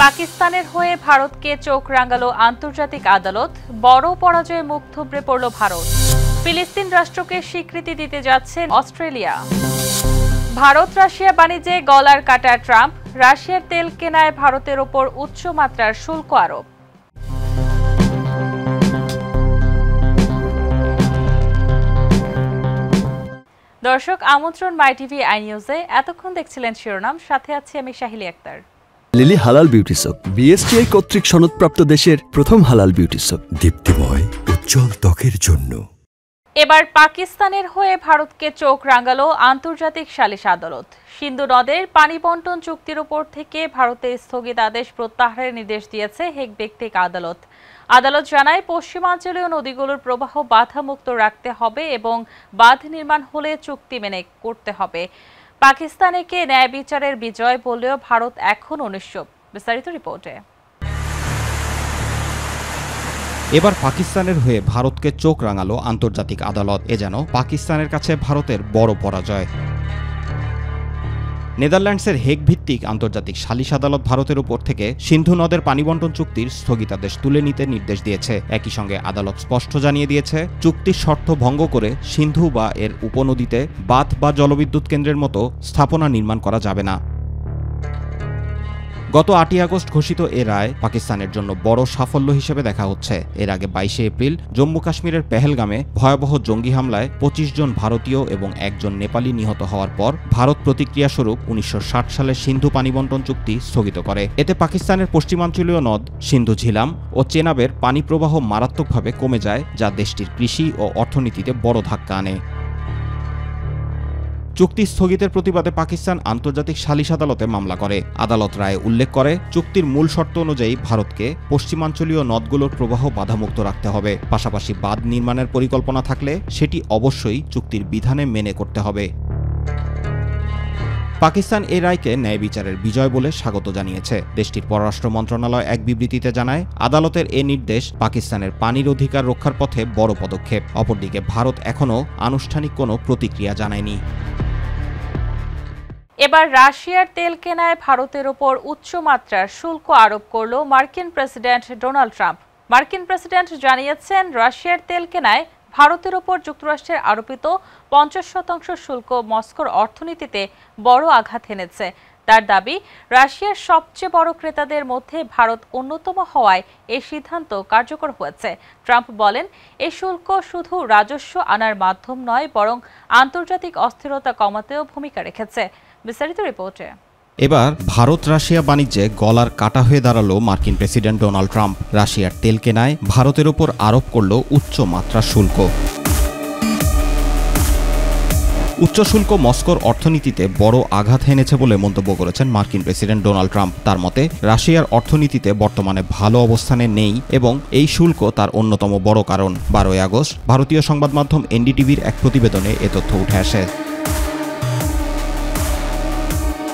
পাকিস্তানের হয়ে ভারতকে চোখ রাঙালো আন্তর্জাতিক আদালত, বড় পরাজয়ে মুখ থুবড়ে পড়ল ভারত। ফিলিস্তিন রাষ্ট্রকে স্বীকৃতি দিতে যাচ্ছে অস্ট্রেলিয়া। ভারত রাশিয়া বাণিজ্যে গলার কাটা ট্রাম্প, রাশিয়ার তেল কেনায় ভারতের ওপর উচ্চমাত্রার শুল্ক আরোপ। দর্শক, আমন্ত্রণ মাই টিভি আই নিউজে। এতক্ষণ দেখছিলেন শিরোনাম, সাথে আছি আমি শাহিলি আক্তার। লিলি হালাল বিউটি সোপ, বিএসটিআই কর্তৃক সনদপ্রাপ্ত দেশের প্রথম হালাল বিউটি সোপ, দীপ্তিময় উজ্জ্বল ত্বকের জন্য। এবার পাকিস্তানের হয়ে ভারতকে চোখ রাঙালো আন্তর্জাতিক সালিশ আদালত। সিন্ধু নদের পানি বন্টন চুক্তির উপর থেকে ভারতের স্থগিতাদেশ প্রত্যাহারের নির্দেশ দিয়েছে হেগ ভিত্তিক আদালত। আদালত জানায়, পশ্চিমাঞ্চলীয় নদীগুলোর প্রবাহ বাধামুক্ত রাখতে হবে এবং বাঁধ নির্মাণ হলে চুক্তি মেনে করতে হবে। পাকিস্তানকে ন্যায় বিচারের বিজয় বললেও ভারত এখন অনিশ্চিত। বিস্তারিত রিপোর্টে। এবার পাকিস্তানের হয়ে ভারতকে চোখ রাঙালো আন্তর্জাতিক আদালত। এ যেন পাকিস্তানের কাছে ভারতের বড় পরাজয়। নেদারল্যান্ডসের হেগ ভিত্তিক আন্তর্জাতিক সালিশ আদালত ভারতের উপর থেকে সিন্ধু নদের পানি বন্টন চুক্তির স্থগিতাদেশ তুলে নিতে নির্দেশ দিয়েছে। একই সঙ্গে আদালত স্পষ্ট জানিয়ে দিয়েছে, চুক্তির শর্ত ভঙ্গ করে সিন্ধু বা এর উপনদীতে বাঁধ বা জলবিদ্যুৎ কেন্দ্রের মতো স্থাপনা নির্মাণ করা যাবে না। গত 8 আগস্ট ঘোষিত এ রায় পাকিস্তানের জন্য বড় সাফল্য হিসেবে দেখা হচ্ছে। এর আগে 22 এপ্রিল জম্মু কাশ্মীরের পেহেলগামে ভয়াবহ জঙ্গি হামলায় 25 জন ভারতীয় এবং 1 জন নেপালি নিহত হওয়ার পর ভারত প্রতিক্রিয়াস্বরূপ 1960 সালে সিন্ধু পানি বন্টন চুক্তি স্থগিত করে। এতে পাকিস্তানের পশ্চিমাঞ্চলীয় নদ সিন্ধু ঝিলাম ও চেনাবের পানি প্রবাহ মারাত্মকভাবে কমে যায়, যা দেশটির কৃষি ও অর্থনীতিতে বড় ধাক্কা আনে। চুক্তি স্থগিতের প্রতিবাদে পাকিস্তান আন্তর্জাতিক সালিশ আদালতে মামলা করে। আদালত রায়ে উল্লেখ করে, চুক্তির মূল শর্ত অনুযায়ী ভারতকে পশ্চিমাঞ্চলীয় নদগুলোর প্রবাহ বাধামুক্ত রাখতে হবে। পাশাপাশি বাঁধ নির্মাণের পরিকল্পনা থাকলে সেটি অবশ্যই চুক্তির বিধানে মেনে করতে হবে। পাকিস্তান এই রায়কে ন্যায় বিচারের বিজয় বলে স্বাগত জানিয়েছে। দেশটির পররাষ্ট্র মন্ত্রণালয় এক বিবৃতিতে জানায়, আদালতের এ নির্দেশ পাকিস্তানের পানির অধিকার রক্ষার পথে বড় পদক্ষেপ। অপরদিকে ভারত এখনও আনুষ্ঠানিক কোনো প্রতিক্রিয়া জানায়নি। এবার রাশিয়ার তেল কেনায় ভারতের ওপর উচ্চমাত্রার শুল্ক আরোপ করল মার্কিন প্রেসিডেন্ট ডোনাল্ড ট্রাম্প। মার্কিন প্রেসিডেন্ট জানিয়েছেন, রাশিয়ার তেল কেনায় ভারতের ওপর যুক্তরাষ্ট্রের আরোপিত 50% শুল্ক মস্কোর অর্থনীতিতে বড় আঘাত এনেছে। তার দাবি, রাশিয়ার সবচেয়ে বড় ক্রেতাদের মধ্যে ভারত অন্যতম হওয়ায় এই সিদ্ধান্ত কার্যকর হয়েছে। ট্রাম্প বলেন, এই শুল্ক শুধু রাজস্ব আনার মাধ্যম নয়, বরং আন্তর্জাতিক অস্থিরতা কমাতেও ভূমিকা রেখেছে। বিস্তারিত রিপোর্টে। এবার ভারত রাশিয়া বাণিজ্যে গলার কাটা হয়ে দাঁড়ালো মার্কিন প্রেসিডেন্ট ডোনাল্ড ট্রাম্প। রাশিয়ার তেল কেনায় ভারতের ওপর আরোপ করল উচ্চ মাত্রার শুল্ক। উচ্চ শুল্ক মস্কোর অর্থনীতিতে বড় আঘাত এনেছে বলে মন্তব্য করেছেন মার্কিন প্রেসিডেন্ট ডোনাল্ড ট্রাম্প। তার মতে, রাশিয়ার অর্থনীতিতে বর্তমানে ভালো অবস্থানে নেই এবং এই শুল্ক তার অন্যতম বড় কারণ। 12 আগস্ট ভারতীয় সংবাদ মাধ্যম এনডিটিভির এক প্রতিবেদনে এ তথ্য উঠে আসে।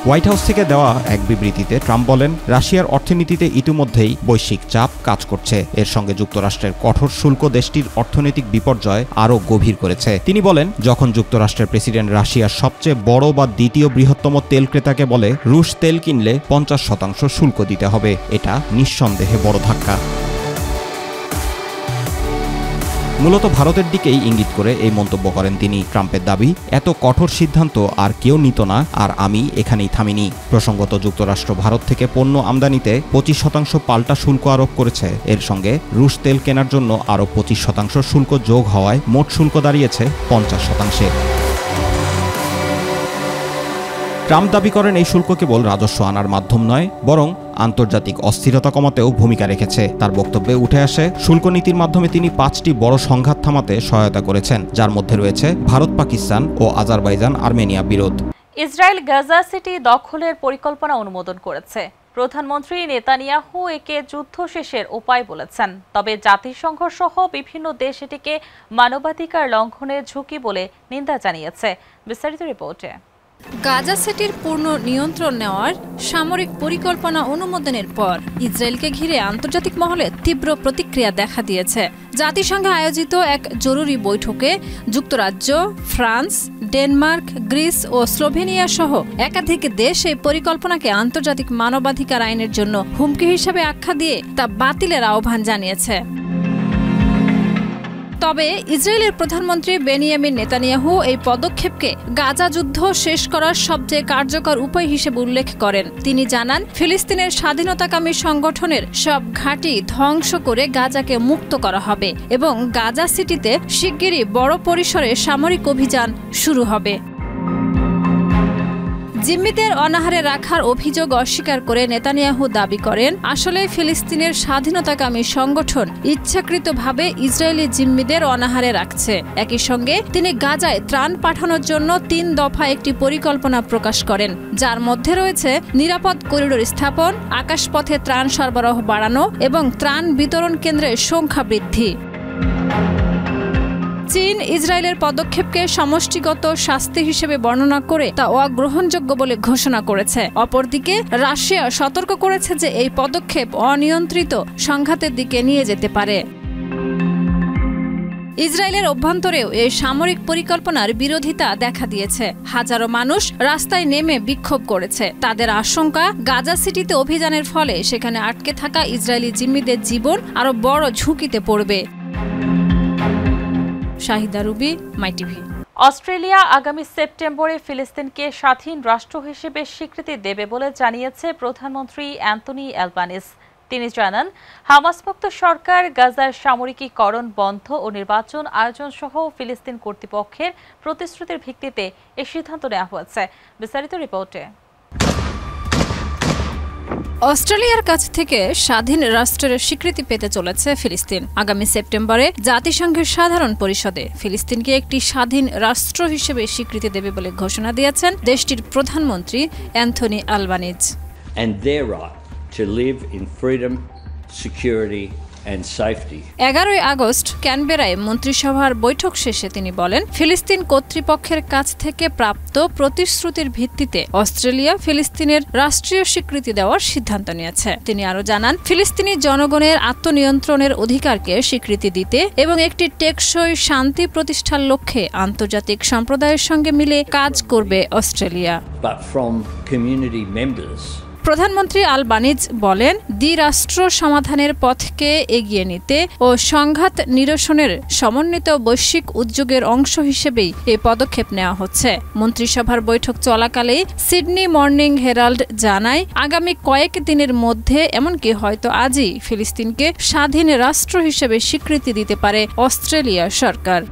হোয়াইট হাউস থেকে দেওয়া এক বিবৃতিতে ট্রাম্প বলেন, রাশিয়ার অর্থনীতিতে ইতিমধ্যেই বৈশ্বিক চাপ কাজ করছে। এর সঙ্গে যুক্তরাষ্ট্রের কঠোর শুল্ক দেশটির অর্থনৈতিক বিপর্যয় আরও গভীর করেছে। তিনি বলেন, যখন যুক্তরাষ্ট্রের প্রেসিডেন্ট রাশিয়ার সবচেয়ে বড় বা দ্বিতীয় বৃহত্তম তেল ক্রেতাকে বলে রুশ তেল কিনলে 50% শুল্ক দিতে হবে, এটা নিঃসন্দেহে বড় ধাক্কা। মূলত ভারতের দিকেই ইঙ্গিত করে এই মন্তব্য করেন তিনি। ট্রাম্পের দাবি, এত কঠোর সিদ্ধান্ত আর কেউ নিত না, আর আমি এখানেই থামিনি। প্রসঙ্গত, যুক্তরাষ্ট্র ভারত থেকে পণ্য আমদানিতে 25% পাল্টা শুল্ক আরোপ করেছে। এর সঙ্গে রুশ তেল কেনার জন্য আরও 25% শুল্ক যোগ হওয়ায় মোট শুল্ক দাঁড়িয়েছে 50%। ট্রাম্প দাবি করেন, এই শুল্ক কেবল রাজস্ব আনার মাধ্যম নয়, বরং আন্তর্জাতিক অস্থিরতা কমাতেও ভূমিকা রেখেছে। তার বক্তব্যে উঠে আসে, শুল্ক নীতির মাধ্যমে তিনি 5টি বড় সংঘাত থামাতে সহায়তা করেছেন, যার মধ্যে রয়েছে ভারত পাকিস্তান ও আজারবাইজান আর্মেনিয়া বিরোধ। ইসরায়েল গাজা সিটি দখলের পরিকল্পনা অনুমোদন করেছে। প্রধানমন্ত্রী নেতানিয়াহু একে যুদ্ধ শেষের উপায় বলেছেন। তবে জাতিসংঘ সহ বিভিন্ন দেশ এটিকে মানবাধিকার লঙ্ঘনের ঝুঁকি বলে নিন্দা জানিয়েছে। বিস্তারিত রিপোর্টে। গাজা সিটির পূর্ণ নিয়ন্ত্রণ নেওয়ার সামরিক পরিকল্পনা অনুমোদনের পর ইসরায়েলকে ঘিরে আন্তর্জাতিক মহলে তীব্র প্রতিক্রিয়া দেখা দিয়েছে। জাতিসংঘে আয়োজিত এক জরুরি বৈঠকে যুক্তরাজ্য, ফ্রান্স, ডেনমার্ক, গ্রিস ও স্লোভেনিয়া সহ একাধিক দেশ এই পরিকল্পনাকে আন্তর্জাতিক মানবাধিকার আইনের জন্য হুমকি হিসেবে আখ্যা দিয়ে তা বাতিলের আহ্বান জানিয়েছে। তবে ইসরায়েলের প্রধানমন্ত্রী বেনিয়ামিন নেতানিয়াহু এই পদক্ষেপকে গাজা যুদ্ধ শেষ করার সবচেয়ে কার্যকর উপায় হিসেবে উল্লেখ করেন। তিনি জানান, ফিলিস্তিনের স্বাধীনতাকামী সংগঠনের সব ঘাঁটি ধ্বংস করে গাজাকে মুক্ত করা হবে এবং গাজা সিটিতে শিগগিরই বড় পরিসরে সামরিক অভিযান শুরু হবে। জিম্মিদের অনাহারে রাখার অভিযোগ অস্বীকার করে নেতানিয়াহু দাবি করেন, আসলে ফিলিস্তিনের স্বাধীনতাকামী সংগঠন ইচ্ছাকৃতভাবে ইসরায়েলি জিম্মিদের অনাহারে রাখছে। একই সঙ্গে তিনি গাজায় ত্রাণ পাঠানোর জন্য 3 দফা একটি পরিকল্পনা প্রকাশ করেন, যার মধ্যে রয়েছে নিরাপদ করিডোর স্থাপন, আকাশপথে ত্রাণ সরবরাহ বাড়ানো এবং ত্রাণ বিতরণ কেন্দ্রের সংখ্যা বৃদ্ধি। চীন ইসরায়েলের পদক্ষেপকে সমষ্টিগত শাস্তি হিসেবে বর্ণনা করে তা অগ্রহণযোগ্য বলে ঘোষণা করেছে। অপরদিকে রাশিয়া সতর্ক করেছে যে এই পদক্ষেপ অনিয়ন্ত্রিত সংঘাতের দিকে নিয়ে যেতে পারে। ইসরায়েলের অভ্যন্তরেও এই সামরিক পরিকল্পনার বিরোধিতা দেখা দিয়েছে। হাজারো মানুষ রাস্তায় নেমে বিক্ষোভ করেছে। তাদের আশঙ্কা, গাজা সিটিতে অভিযানের ফলে সেখানে আটকে থাকা ইসরায়েলি জিম্মিদের জীবন আরও বড় ঝুঁকিতে পড়বে। Shahida Ruby, MyTV. অস্ট্রেলিয়া আগামী সেপ্টেম্বরে ফিলিস্তিনকে স্বাধীন রাষ্ট্র হিসেবে স্বীকৃতি দেবে বলে জানিয়েছে প্রধানমন্ত্রী অ্যান্থনি অ্যালবানিজ। তিনি জানান, হামাসমুক্ত সরকার, গাজার সামরিকীকরণ বন্ধ ও নির্বাচন আয়োজন সহ ফিলিস্তিন কর্তৃপক্ষের প্রতিশ্রুতির ভিত্তিতে এই সিদ্ধান্ত নেওয়া হয়েছে। বিস্তারিত রিপোর্টে। অস্ট্রেলিয়ার কাছ থেকে স্বাধীন রাষ্ট্রের স্বীকৃতি পেতে চলেছে ফিলিস্তিন। আগামী সেপ্টেম্বরে জাতিসংঘের সাধারণ পরিষদে ফিলিস্তিনকে একটি স্বাধীন রাষ্ট্র হিসেবে স্বীকৃতি দেবে বলে ঘোষণা দিয়েছেন দেশটির প্রধানমন্ত্রী Anthony Albanese. And their right to live in freedom, security and safety. 11 August ক্যানবেরায় মন্ত্রিসভার বৈঠক শেষে তিনি বলেন, ফিলিস্তিন কর্তৃপক্ষের কাছ থেকে প্রাপ্ত প্রতিশ্রুতির ভিত্তিতে অস্ট্রেলিয়া ফিলিস্তিনের রাষ্ট্রীয় স্বীকৃতি দেওয়ার সিদ্ধান্ত নিয়েছে। তিনি আরও জানান, ফিলিস্তিনি জনগণের আত্মনিয়ন্ত্রণের অধিকারকে স্বীকৃতি দিতে এবং একটি টেকসই শান্তি প্রতিষ্ঠার লক্ষ্যে আন্তর্জাতিক সম্প্রদায়ের সঙ্গে মিলে কাজ করবে Australia. But from community members. প্রধানমন্ত্রী আলবানিজ বলেন, দ্বিরাষ্ট্র সমাধানের পথকে এগিয়ে নিতে ও সংঘাত নিরসনের সমন্বিত বৈশ্বিক উদ্যোগের অংশ হিসেবেই এই পদক্ষেপ নেওয়া হচ্ছে। মন্ত্রিসভার বৈঠক চলাকালেই সিডনি মর্নিং হেরাল্ড জানায়, আগামী কয়েক দিনের মধ্যে, এমনকি হয়তো আজই, ফিলিস্তিনকে স্বাধীন রাষ্ট্র হিসেবে স্বীকৃতি দিতে পারে অস্ট্রেলিয়া সরকার।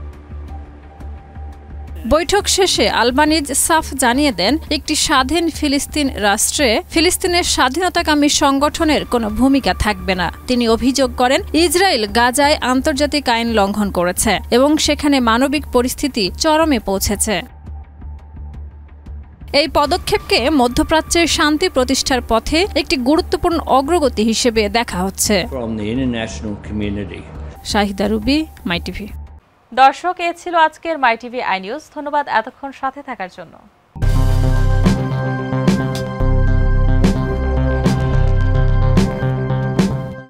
বৈঠক শেষে আলবানিজ সাফ জানিয়ে দেন, একটি স্বাধীন ফিলিস্তিন রাষ্ট্রে ফিলিস্তিনের স্বাধীনতাকামী সংগঠনের কোনো ভূমিকা থাকবে না। তিনি অভিযোগ করেন, ইসরায়েল গাজায় আন্তর্জাতিক আইন লঙ্ঘন করেছে এবং সেখানে মানবিক পরিস্থিতি চরমে পৌঁছেছে। এই পদক্ষেপকে মধ্যপ্রাচ্যের শান্তি প্রতিষ্ঠার পথে একটি গুরুত্বপূর্ণ অগ্রগতি হিসেবে দেখা হচ্ছে। Shahida Ruby, MyTV. দর্শক, এ ছিল আজকের মাইটিভি আই নিউজ। ধন্যবাদ এতক্ষণ সাথে থাকার জন্য।